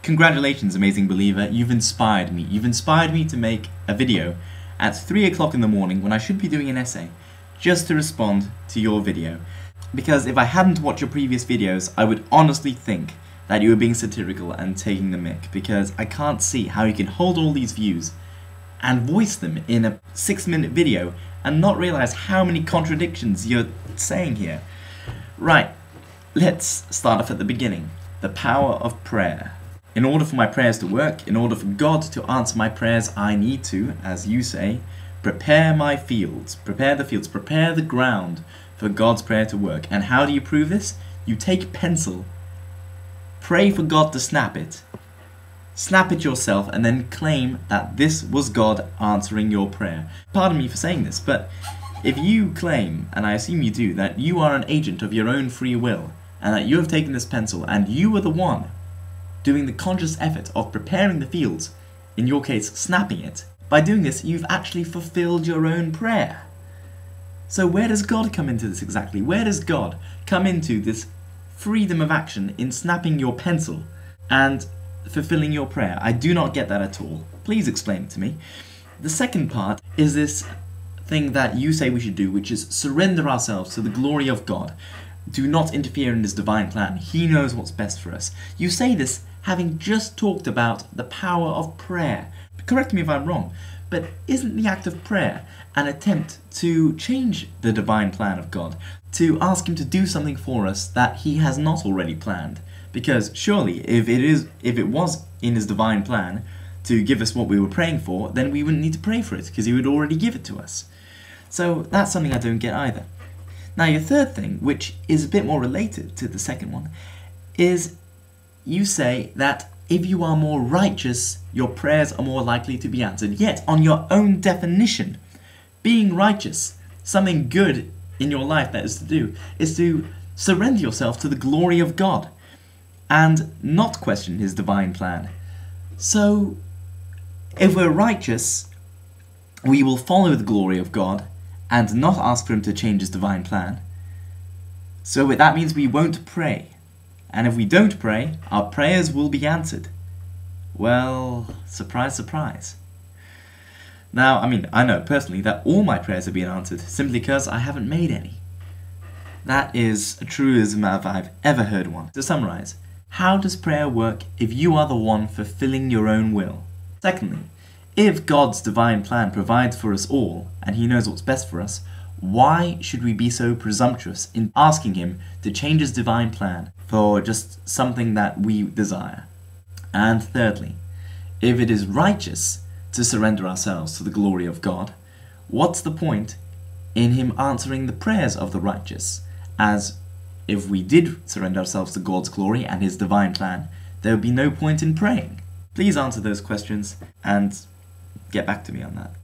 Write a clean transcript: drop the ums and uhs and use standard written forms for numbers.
Congratulations, amazing believer, you've inspired me. You've inspired me to make a video at 3 o'clock in the morning when I should be doing an essay, just to respond to your video. Because if I hadn't watched your previous videos, I would honestly think that you were being satirical and taking the mick, because I can't see how you can hold all these views and voice them in a 6-minute video and not realize how many contradictions you're saying here. Right, let's start off at the beginning. The power of prayer. In order for my prayers to work, in order for God to answer my prayers, I need to, as you say, prepare my fields, prepare the ground for God's prayer to work. And how do you prove this? You take a pencil, pray for God to snap it yourself, and then claim that this was God answering your prayer. Pardon me for saying this, but if you claim, and I assume you do, that you are an agent of your own free will, and that you have taken this pencil and you were the one doing the conscious effort of preparing the fields, in your case snapping it, by doing this you've actually fulfilled your own prayer. So where does God come into this exactly? Where does God come into this freedom of action in snapping your pencil and fulfilling your prayer? I do not get that at all. Please explain it to me. The second part is this thing that you say we should do, which is surrender ourselves to the glory of God. Do not interfere in His divine plan. He knows what's best for us. You say this having just talked about the power of prayer. Correct me if I'm wrong, but isn't the act of prayer an attempt to change the divine plan of God? To ask Him to do something for us that He has not already planned? Because surely, if it was in His divine plan to give us what we were praying for, then we wouldn't need to pray for it, because He would already give it to us. So that's something I don't get either. Now your third thing, which is a bit more related to the second one, is you say that if you are more righteous, your prayers are more likely to be answered. Yet, on your own definition, being righteous, something good in your life that is to do, is to surrender yourself to the glory of God and not question His divine plan. So, if we're righteous, we will follow the glory of God and not ask for Him to change His divine plan. So that means we won't pray. And if we don't pray, our prayers will be answered. Well, surprise, surprise. Now, I know personally that all my prayers have been answered simply because I haven't made any. That is a truism if I've ever heard one. To summarize, how does prayer work if you are the one fulfilling your own will? Secondly, if God's divine plan provides for us all, and He knows what's best for us, why should we be so presumptuous in asking Him to change His divine plan for just something that we desire? And thirdly, if it is righteous to surrender ourselves to the glory of God, what's the point in Him answering the prayers of the righteous? As if we did surrender ourselves to God's glory and His divine plan, there would be no point in praying. Please answer those questions and get back to me on that.